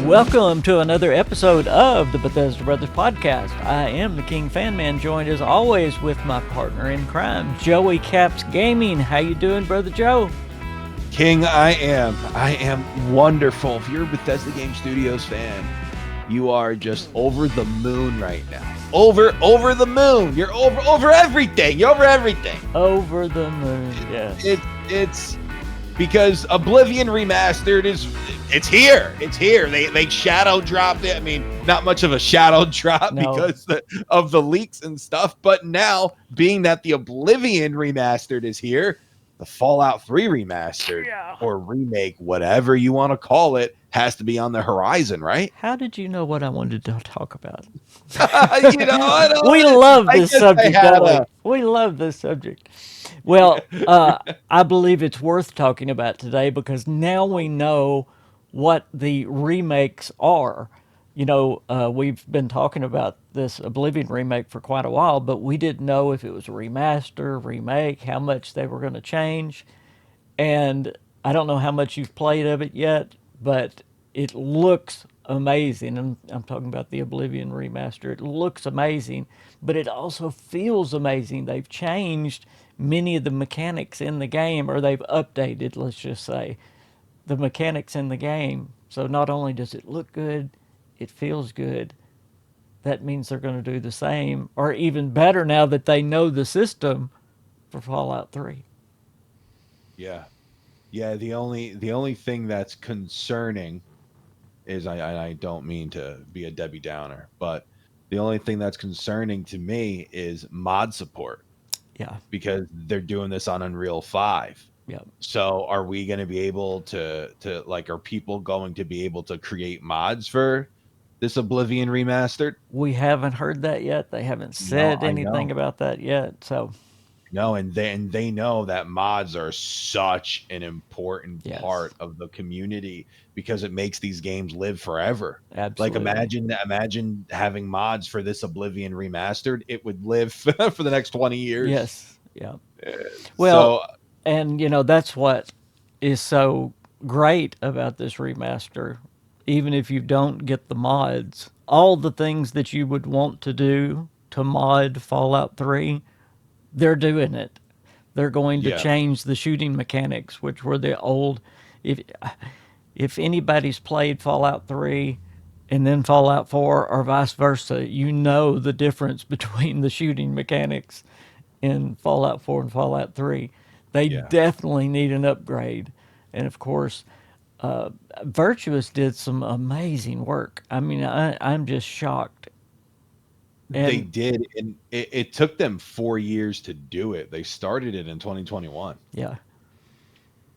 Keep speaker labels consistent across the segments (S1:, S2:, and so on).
S1: Welcome to another episode of the Bethesda Brothers podcast. I am the KingFanMan, joined as always with my partner in crime, Joey Caps Gaming. How you doing, brother Joe?
S2: King, I am wonderful. If you're a Bethesda Game Studios fan, you are just over the moon right now. Over the moon. You're over everything. You're over everything.
S1: Over the moon. Yes.
S2: It's because Oblivion Remastered it's here. It's here. They shadow dropped it. I mean, not much of a shadow drop because of the leaks and stuff. But now, being that the Oblivion Remastered is here, the Fallout 3 Remastered or Remake, whatever you want to call it, has to be on the horizon, right?
S1: How did you know what I wanted to talk about?
S2: We
S1: love this subject, don't we? We love this subject. Well, I believe it's worth talking about today because now we know what the remakes are. You know, we've been talking about this Oblivion remake for quite a while, but we didn't know if it was a remaster, remake, how much they were going to change. And I don't know how much you've played of it yet, but it looks amazing. And I'm talking about the Oblivion remaster. It looks amazing, but it also feels amazing. They've changed many of the mechanics in the game, or they've updated, let's just say, the mechanics in the game. So not only does it look good, it feels good. That means they're going to do the same, or even better now that they know the system for Fallout 3.
S2: Yeah. The only thing that's concerning is I don't mean to be a Debbie Downer, but the only thing that's concerning to me is mod support.
S1: Yeah.
S2: Because they're doing this on Unreal 5.
S1: Yeah.
S2: So are we going to be able to are people going to be able to create mods for this Oblivion Remastered?
S1: We haven't heard that yet. They haven't said anything about that yet. So
S2: no, and they know that mods are such an important part of the community because it makes these games live forever.
S1: Absolutely.
S2: Like imagine having mods for this Oblivion Remastered. It would live for the next 20 years.
S1: Yes. Yeah. Well, and you know, that's what is so great about this remaster. Even if you don't get the mods, all the things that you would want to do to mod Fallout 3, they're doing it. They're going to change the shooting mechanics, which were the old. If anybody's played Fallout 3 and then Fallout 4 or vice versa, you know the difference between the shooting mechanics in Fallout 4 and Fallout 3. They definitely need an upgrade. And of course, Virtuos did some amazing work. I mean, I'm just shocked.
S2: They did, and it took them 4 years to do it. They started it in 2021.
S1: Yeah.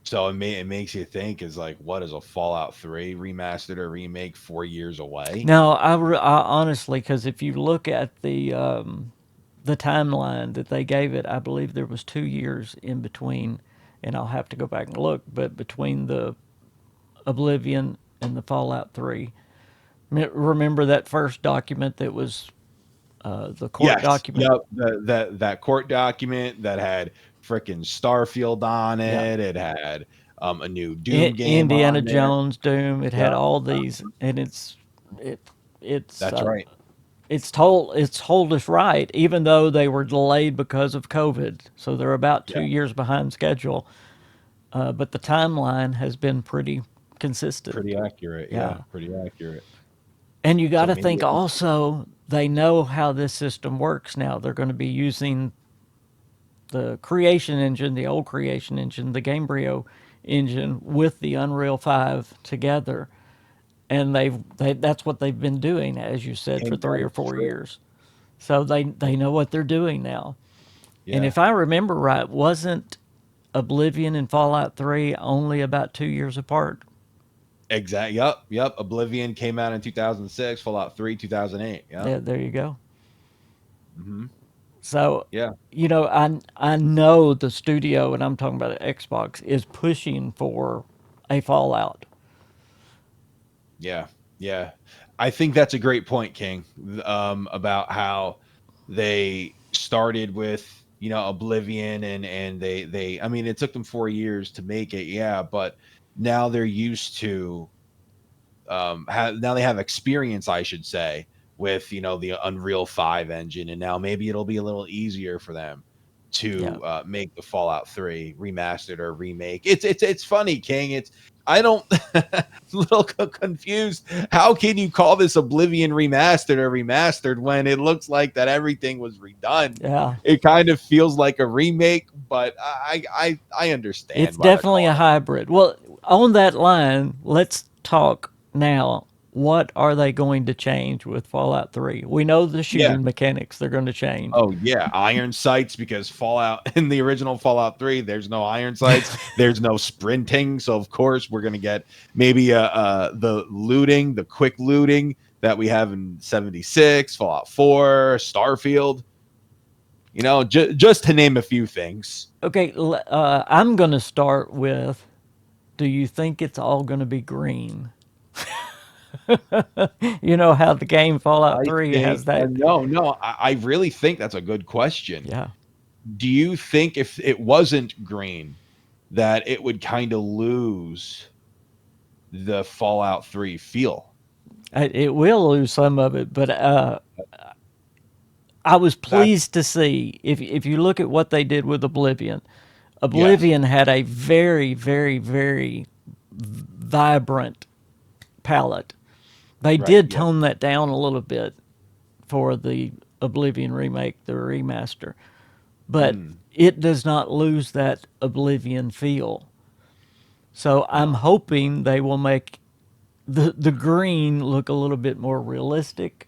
S2: So it makes you think, is like, what is a Fallout 3 remastered or remake 4 years away?
S1: No, I honestly, because if you look at the timeline that they gave it, I believe there was 2 years in between, and I'll have to go back and look, but between the Oblivion and the Fallout 3. Remember that first document that was the court document?
S2: Yep, that court document that had frickin' Starfield on it. It had a new Doom game,
S1: Indiana Jones Doom. It had all these, and it's
S2: that's right.
S1: It's told us right, even though they were delayed because of COVID. So they're about 2 years behind schedule. But the timeline has been pretty consistent.
S2: Pretty accurate. Yeah, pretty accurate.
S1: And you got to think also, they know how this system works now. They're going to be using the Creation Engine, the old Creation Engine, the Gamebryo engine with the Unreal 5 together. And that's what they've been doing, as you said, for 3 or 4 years. So they know what they're doing now. Yeah. And if I remember right, wasn't Oblivion and Fallout 3 only about 2 years apart?
S2: Exactly. Yep. Oblivion came out in 2006. Fallout 3, 2008.
S1: Yeah. There you go.
S2: Mm-hmm.
S1: So you know, I know the studio, and I'm talking about Xbox, is pushing for a Fallout.
S2: Yeah. I think that's a great point, King. About how they started with Oblivion, and they I mean, it took them 4 years to make it. Yeah, but now they're used to now they have experience, I should say, with the Unreal 5 engine, and now maybe it'll be a little easier for them
S1: Yeah.
S2: to make the Fallout 3 remastered or remake. It's funny, King. It's I don't a little confused. How can you call this Oblivion remastered or remastered when it looks like that everything was redone?
S1: Yeah.
S2: It kind of feels like a remake, but I
S1: It's
S2: understand why they're
S1: definitely a
S2: calling it.
S1: hybrid. Well, on that line, let's talk now. What are they going to change with Fallout 3? We know the
S2: Yeah.
S1: shooting mechanics they're going to change.
S2: Oh yeah, iron sights, because Fallout in the original Fallout 3, there's no iron sights, there's no sprinting, so of course we're gonna get maybe the looting, the quick looting that we have in 76, Fallout 4, Starfield. Just to name a few things.
S1: Okay, I'm going to start with, do you think it's all going to be green? You know how the game Fallout
S2: I
S1: 3
S2: think
S1: has that.
S2: no, I really think that's a good question.
S1: Yeah.
S2: Do you think if it wasn't green, that it would kind of lose the Fallout 3 feel?
S1: It will lose some of it, but I was
S2: That's
S1: pleased to see, if you look at what they did with Oblivion.
S2: yes,
S1: Oblivion had a very, very, very vibrant palette. They
S2: right.
S1: did
S2: Yep.
S1: tone that down a little bit for the Oblivion remake, the remaster, but
S2: Mm,
S1: it does not lose that Oblivion feel. So I'm
S2: no.
S1: hoping they will make the green look a little bit more realistic,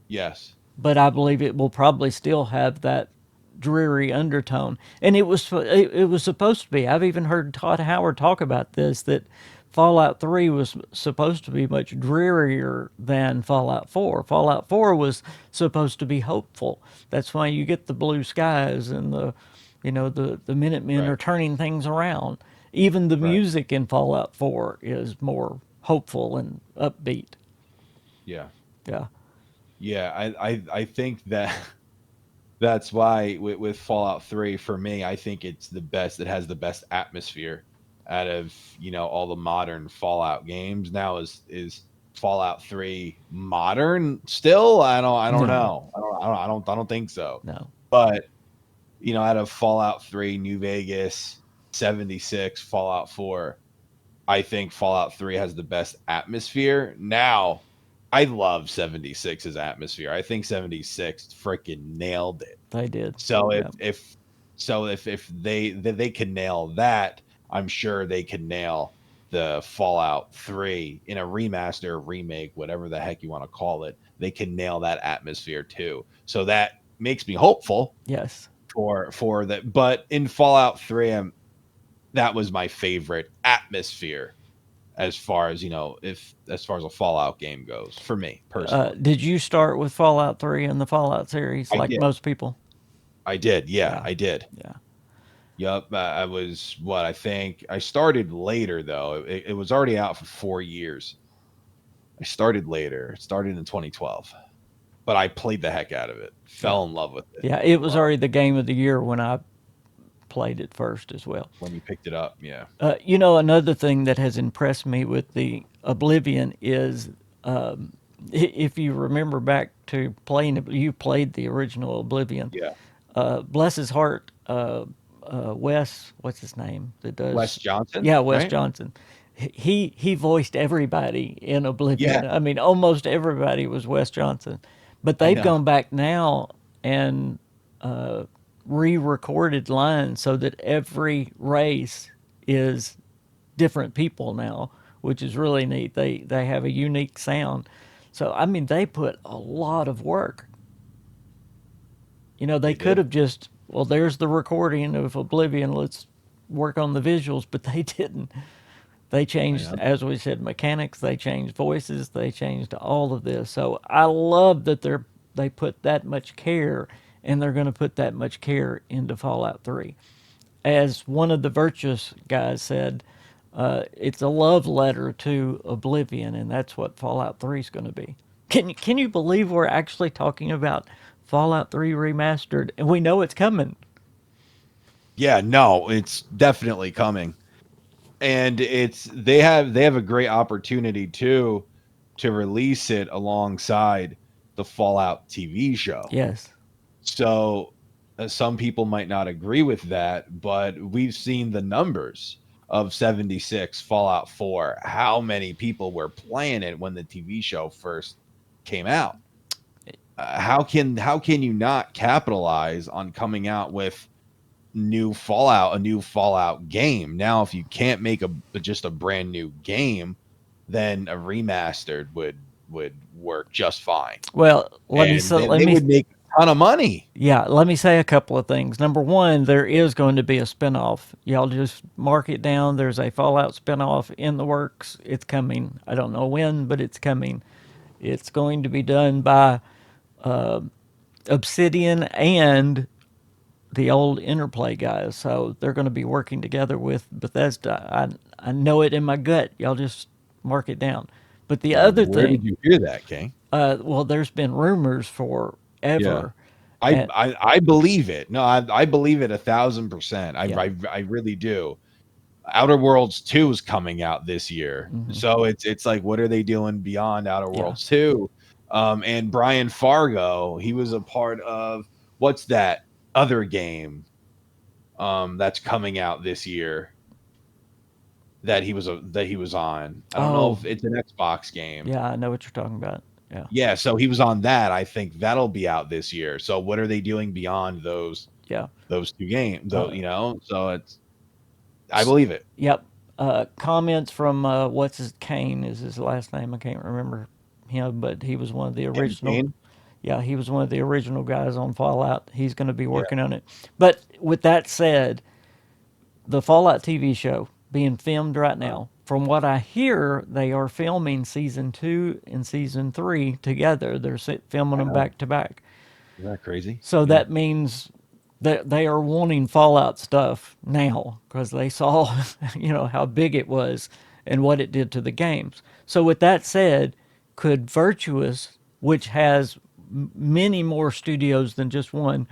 S2: Yes.
S1: but I believe it will probably still have that dreary undertone. And it was supposed to be. I've even heard Todd Howard talk about this, that Fallout 3 was supposed to be much drearier than Fallout 4. Fallout 4 was supposed to be hopeful. That's why you get the blue skies and the Minutemen are
S2: Right.
S1: turning things around. Even the
S2: Right.
S1: music in Fallout 4 is more hopeful and upbeat.
S2: Yeah.
S1: Yeah.
S2: Yeah. I think that that's why with Fallout 3, for me, I think it's the best. It has the best atmosphere out of all the modern Fallout games. Now is Fallout 3 modern still? I don't
S1: No.
S2: know. I don't think so.
S1: No.
S2: But out of Fallout 3, New Vegas, 76, Fallout 4, I think Fallout 3 has the best atmosphere. Now, I love 76's atmosphere. I think 76 freaking nailed it.
S1: They did.
S2: So
S1: Yeah.
S2: if they can nail that, I'm sure they can nail the Fallout 3 in a remaster, remake, whatever the heck you want to call it. They can nail that atmosphere too. So that makes me hopeful
S1: Yes.
S2: for that. But in Fallout 3, that was my favorite atmosphere as far as if as far as a Fallout game goes for me personally.
S1: Did you start with Fallout 3 in the Fallout series
S2: I
S1: like
S2: did.
S1: most people?
S2: I did. Yeah,
S1: Yeah.
S2: I did.
S1: Yeah.
S2: Yep. I was what I think I started later though. It was already out for 4 years. I started later. Started in 2012, but I played the heck out of it.
S1: Yeah.
S2: Fell in love with it
S1: Yeah. It was already the game of the year when I played it first as well.
S2: when you picked it up. Yeah.
S1: Another thing that has impressed me with the Oblivion is, if you remember back to playing it, you played the original Oblivion.
S2: Yeah.
S1: Bless his heart, Wes, what's his name? That
S2: Wes
S1: does,
S2: Johnson,
S1: yeah, Wes
S2: right?
S1: Johnson. He voiced everybody in
S2: Yeah.
S1: Oblivion. I mean, almost everybody was Wes Johnson, but
S2: I
S1: they've
S2: know.
S1: gone back now and re-recorded lines so that every race is different people now, which is really neat. They have a unique sound. So I mean, they put a lot of work. They
S2: They
S1: could
S2: did.
S1: have just, well, there's the recording of Oblivion. Let's work on the visuals, but they didn't. They
S2: I
S1: changed,
S2: know.
S1: as we said, mechanics. They changed voices. They changed all of this. So I love that they put that much care, and they're going to put that much care into Fallout 3. As one of the Virtuous guys said, it's a love letter to Oblivion, and that's what Fallout 3 is going to be. Can you believe we're actually talking about Fallout 3 remastered, and we know it's coming?
S2: Yeah. No, it's definitely coming. and they have a great opportunity too to release it alongside the Fallout TV show.
S1: Yes.
S2: So some people might not agree with that, but we've seen the numbers of 76 Fallout 4, how many people were playing it when the TV show first came out. How can you not capitalize on coming out with a new Fallout game? Now, if you can't make just a brand new game, then a remastered would work just fine,
S1: Well,
S2: and they would make a ton of money.
S1: let me say a couple of things. Number one, there is going to be a spinoff. Y'all just mark it down. There's a Fallout spinoff in the works. It's coming. I don't know when, but it's coming. It's going to be done by Obsidian and the old Interplay guys. So they're going to be working together with Bethesda. I know it in my gut. Y'all just mark it down. But the other
S2: Where did
S1: thing,
S2: you hear that, King?
S1: well, there's been rumors
S2: Yeah.
S1: forever.
S2: I,
S1: And
S2: I believe it. No, I believe it 1,000%.
S1: yeah,
S2: I really do. Outer Worlds 2 is coming out this year.
S1: hmm,
S2: So it's like, what are they doing beyond Outer
S1: yeah.
S2: Worlds 2? And Brian Fargo, he was a part of what's that other game that's coming out this year that he was on. I don't know
S1: Oh,
S2: if it's an Xbox game.
S1: yeah, I know what you're talking about. Yeah,
S2: Yeah, so he was on that. I think that'll be out this year. So what are they doing beyond
S1: yeah.
S2: those two games? Though,
S1: Uh,
S2: so it's I believe it.
S1: yep. Comments from what's his Kane is his last name. I can't remember him, but he was one of the original.
S2: Campaign.
S1: Yeah, he was one of the original guys on Fallout. He's going to be
S2: Yeah.
S1: working on it. But with that said, the Fallout TV show being filmed right
S2: Uh,
S1: now. From what I hear, they are filming season 2 and season 3 together. They're filming them
S2: wow.
S1: back to back.
S2: Isn't that crazy?
S1: So
S2: Yeah.
S1: that means that they are wanting Fallout stuff now because they saw, how big it was and what it did to the games. So with that said, could Virtuous, which has many more studios than just one,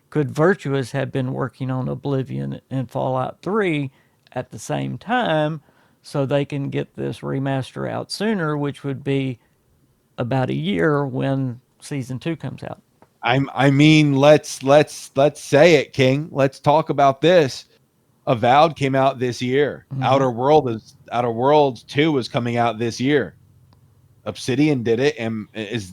S1: could Virtuous have been working on Oblivion and Fallout 3 at the same time so they can get this remaster out sooner, which would be about a year when season 2 comes out?
S2: I mean, let's say it, King. Let's talk about this. Avowed came out this year.
S1: Hmm.
S2: Outer Worlds 2 is coming out this year. Obsidian did it, and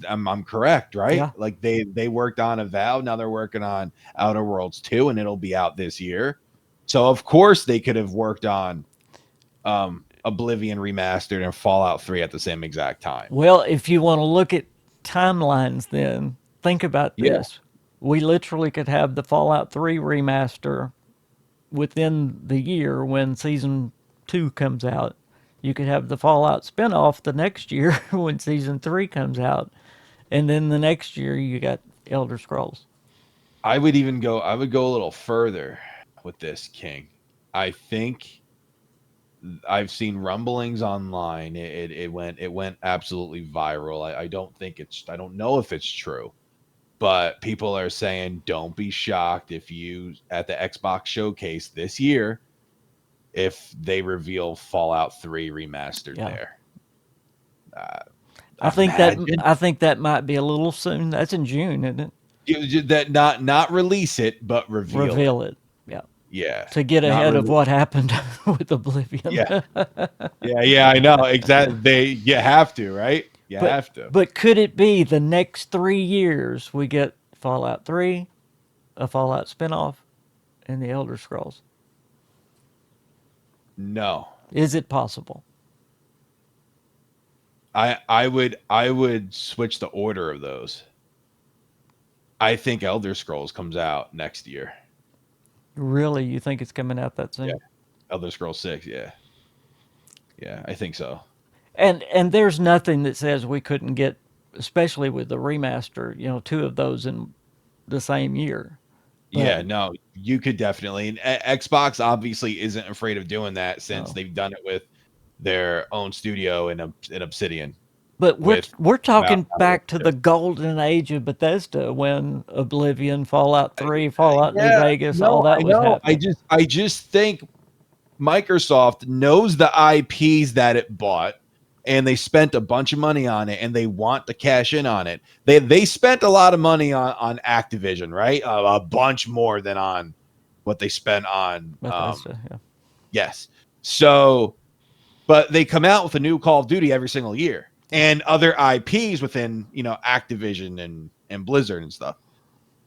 S2: I'm correct, right?
S1: Yeah.
S2: Like they worked on Avowed, now they're working on Outer Worlds 2, and it'll be out this year. So of course they could have worked on Oblivion Remastered and Fallout 3 at the same exact time.
S1: Well, if you want to look at timelines, then think about
S2: Yeah.
S1: this. We literally could have the Fallout 3 remaster within the year when season 2 comes out. You could have the Fallout spinoff the next year when season 3 comes out. And then the next year you got Elder Scrolls.
S2: I would go a little further with this, King. I think I've seen rumblings online. It went absolutely viral. I don't know if it's true, but people are saying don't be shocked if you at the Xbox showcase this year if they reveal Fallout 3 remastered
S1: Yeah.
S2: there. Uh,
S1: I think that
S2: Imagine
S1: I think that might be a little soon. That's in June, isn't it?
S2: that not release it but reveal it.
S1: Reveal it. Yeah.
S2: Yeah,
S1: To get
S2: not
S1: ahead of
S2: release.
S1: what happened with Oblivion.
S2: Yeah, yeah. I know exactly. You have to, right? You
S1: But
S2: have to.
S1: but could it be the next 3 years we get Fallout 3, a Fallout spinoff, and the Elder Scrolls?
S2: No,
S1: Is it possible?
S2: I would switch the order of those. I think Elder Scrolls comes out next year.
S1: Really, you think it's coming out that
S2: Yeah,
S1: soon?
S2: Elder Scrolls 6. Yeah, yeah. I think so.
S1: And there's nothing that says we couldn't get, especially with the remaster, two of those in the same year. But
S2: Yeah, no, you could definitely. And Xbox obviously isn't afraid of doing that since
S1: no.
S2: they've done it with their own studio in Obsidian
S1: But we're
S2: with
S1: we're
S2: Outer
S1: talking
S2: Worlds
S1: back to
S2: 2.
S1: the golden age of Bethesda when Oblivion, Fallout 3, Fallout New
S2: Yeah,
S1: Vegas, all
S2: no,
S1: that
S2: I
S1: was
S2: know.
S1: happening.
S2: I just think Microsoft knows the IPs that it bought, and they spent a bunch of money on it, and they want to cash in on it. They spent a lot of money on Activision, right? A bunch more than on what they spent on
S1: Bethesda, yeah.
S2: Yes. So, but they come out with a new Call of Duty every single year, and other IPs within Activision and Blizzard and stuff.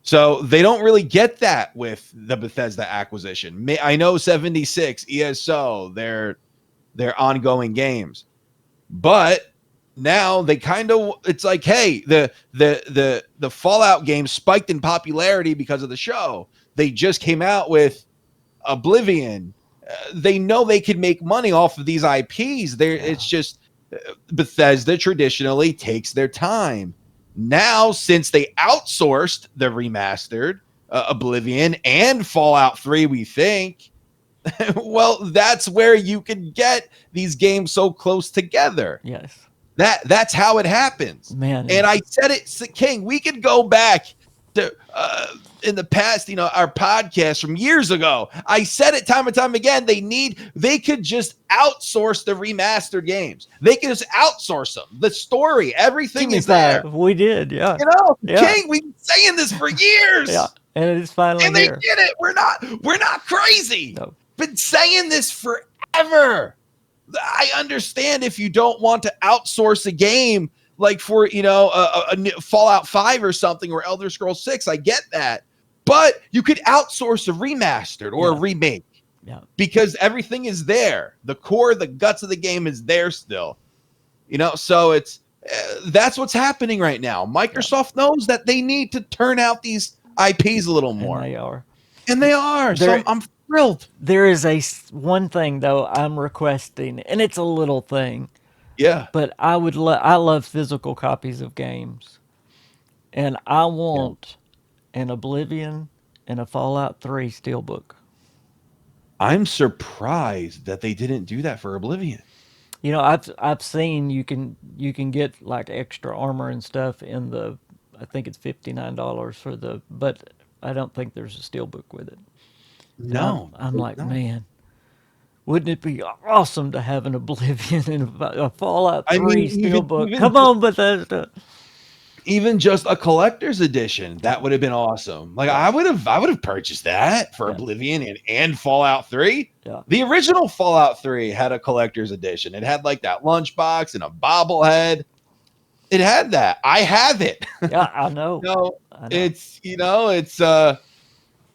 S2: So they don't really get that with the Bethesda acquisition. I know 76, ESO, they're ongoing games. But now they it's like, hey, the Fallout game spiked in popularity because of the show. They just came out with Oblivion. They know they could make money off of these IPs. It's just Bethesda traditionally takes their time. Now, since they outsourced the remastered Oblivion and Fallout 3, we think, well, that's where you can get these games so close together.
S1: Yes.
S2: That's how it happens.
S1: Man.
S2: And I said it, King, we could go back to in the past, our podcast from years ago. I said it time and time again. They could just outsource the remastered games. They could just outsource them. The story, everything is there.
S1: We did, yeah.
S2: King, we've been saying this for years.
S1: Yeah, and it's finally
S2: and they did it. We're not crazy. No. Been saying this forever. I understand if you don't want to outsource a game like for a Fallout 5 or something, or Elder Scrolls 6. I get that, but you could outsource a remastered or a remake, because everything is there. The core, the guts of the game is there still. So it's that's what's happening right now. Microsoft knows that they need to turn out these IPs a little more.
S1: And they are.
S2: So I'm thrilled.
S1: There is one thing though I'm requesting, and it's a little thing.
S2: Yeah.
S1: But I love physical copies of games, and I want an Oblivion and a Fallout 3 steelbook.
S2: I'm surprised that they didn't do that for Oblivion.
S1: I've seen you can get like extra armor and stuff in the, I think it's $59 but I don't think there's a steelbook with it.
S2: No,
S1: I'm like, man, wouldn't it be awesome to have an Oblivion and a Fallout 3 steelbook? Come on, Bethesda.
S2: Even just a collector's edition, that would have been awesome. Like I would have purchased that for Oblivion and Fallout 3.
S1: Yeah.
S2: The original Fallout 3 had a collector's edition. It had like that lunchbox and a bobblehead. It had that. I have it.
S1: Yeah, I know.
S2: It's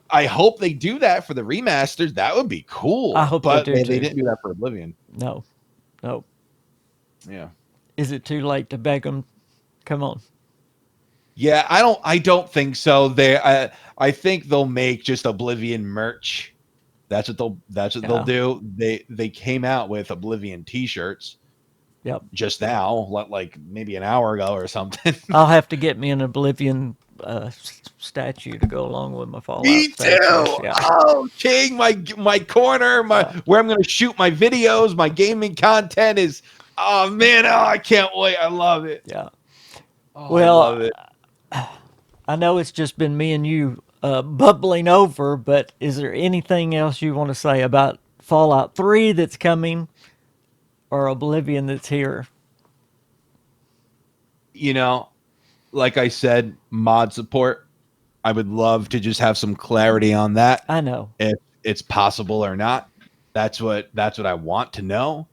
S2: I hope they do that for the remasters. That would be cool.
S1: I hope
S2: but
S1: they do.
S2: They didn't do that for Oblivion.
S1: No.
S2: Yeah.
S1: Is it too late to beg them? Come on.
S2: Yeah, I don't think so. I think they'll make just Oblivion merch. That's what they'll do. They came out with Oblivion t-shirts.
S1: Yep.
S2: Just now, like maybe an hour ago or something.
S1: I'll have to get me an Oblivion statue to go along with my Fallout.
S2: Me too. Yeah. Oh, King, my corner, where I'm going to shoot my videos, my gaming content is. Oh man, I can't wait. I love it.
S1: Yeah.
S2: Oh, well, I love it.
S1: I know it's just been me and you bubbling over, but is there anything else you want to say about Fallout 3 that's coming, or Oblivion that's here?
S2: Like I said, mod support. I would love to just have some clarity on that.
S1: I know
S2: if it's possible or not. That's what I want to know.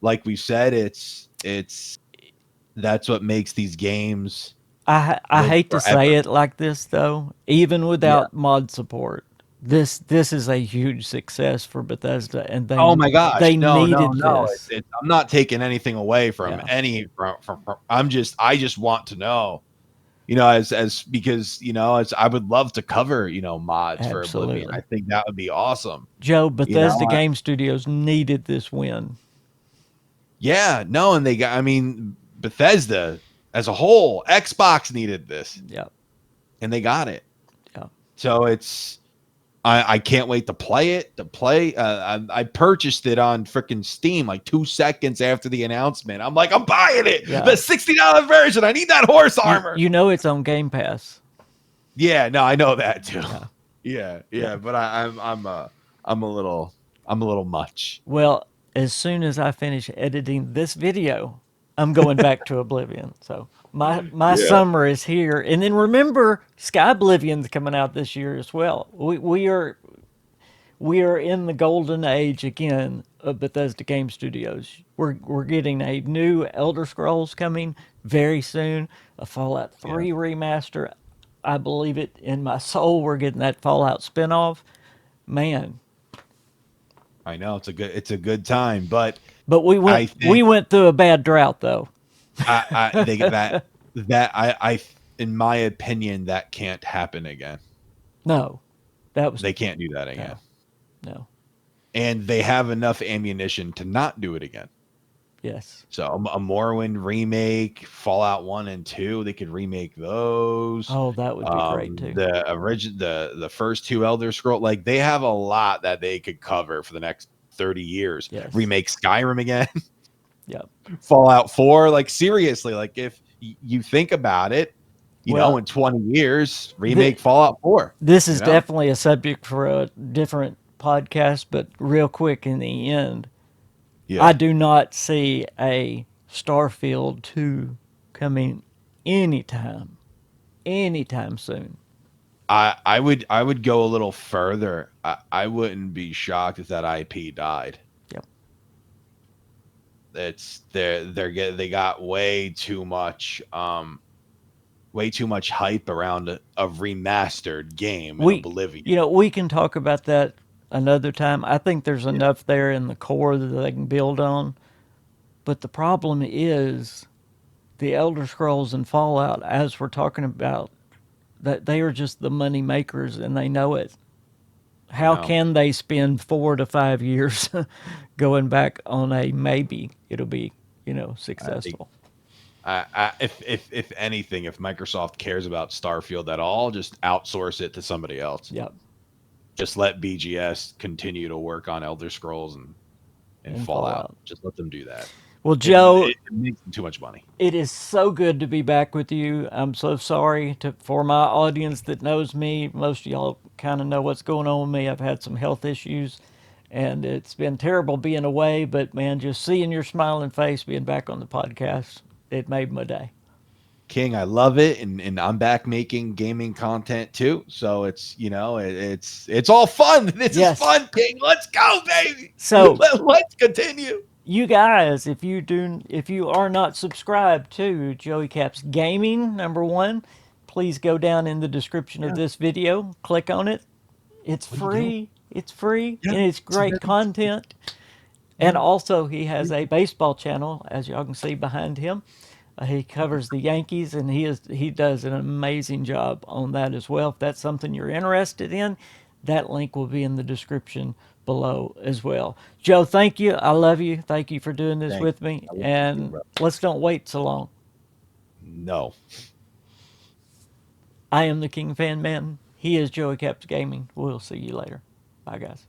S2: Like we said, that's what makes these games.
S1: I hate to say it like this though, even without mod support, this is a huge success for Bethesda, and they
S2: needed
S1: this.
S2: I'm not taking anything away from from I just want to know, as because I would love to cover mods for Oblivion. I think that would be awesome.
S1: Joe, Bethesda Game Studios needed this win.
S2: Yeah, no, and Bethesda as a whole, Xbox needed this.
S1: Yeah.
S2: And they got it.
S1: Yeah.
S2: So I can't wait to play it. I purchased it on freaking Steam like 2 seconds after the announcement. I'm like, I'm buying it. Yeah. The $60 version. I need that horse armor.
S1: It's on Game Pass.
S2: Yeah, no, I know that too. Yeah. But I'm a little I'm a little much.
S1: Well, as soon as I finish editing this video, I'm going back to Oblivion. So my
S2: Yeah.
S1: summer is here. And then remember, Sky Oblivion's coming out this year as well. We are in the golden age again of Bethesda Game Studios. We're getting a new Elder Scrolls coming very soon, a Fallout
S2: Yeah.
S1: 3 remaster. I believe it in my soul. We're getting that Fallout spinoff. Man,
S2: I know it's a good time, but
S1: but we
S2: I
S1: went we
S2: think
S1: went through a bad drought though.
S2: I they that I in my opinion that can't happen again.
S1: No, that was
S2: They can't do that again.
S1: no, no.
S2: And they have enough ammunition to not do it again.
S1: Yes.
S2: So a Morrowind remake, Fallout 1 and 2, they could remake those.
S1: Oh, that would be great too.
S2: The first two Elder Scroll, like they have a lot that they could cover for the next 30 years.
S1: Yes.
S2: Remake Skyrim again.
S1: Yep.
S2: Fallout 4, like seriously, like if you think about it, in 20 years, remake Fallout 4.
S1: This is definitely a subject for a different podcast, but real quick in the end, I do not see a Starfield 2 coming anytime soon.
S2: I would go a little further. I wouldn't be shocked if that IP died.
S1: Yep.
S2: They got way too much hype around a remastered game in Oblivion.
S1: We can talk about that another time. I think there's enough there in the core that they can build on. But the problem is the Elder Scrolls and Fallout, as we're talking about, that they are just the money makers and they know it. How can they spend 4 to 5 years going back on a maybe it'll be, successful?
S2: If anything, if Microsoft cares about Starfield at all, just outsource it to somebody else.
S1: Yep.
S2: Just let BGS continue to work on Elder Scrolls and Fallout. Just let them do that.
S1: Well, Joe,
S2: it makes them too much money.
S1: It is so good to be back with you. I'm so sorry for my audience that knows me. Most of y'all kind of know what's going on with me. I've had some health issues, and it's been terrible being away. But man, just seeing your smiling face, being back on the podcast, it made my day.
S2: King, I love it, and I'm back making gaming content too. So it's it's all fun. This is fun, King. Let's go, baby.
S1: So
S2: let's continue.
S1: You guys, if you are not subscribed to Joey Caps Gaming #1, please go down in the description of this video, click on it. It's free. It's free, and it's great content. And also, he has a baseball channel, as y'all can see behind him. He covers the Yankees, and he does an amazing job on that as well. If that's something you're interested in, that link will be in the description below as well. Joe, thank you. I love you. Thank you for doing this with me. And let's don't wait so long.
S2: No.
S1: I am the KingFanMan. He is Joey Caps Gaming. We'll see you later. Bye, guys.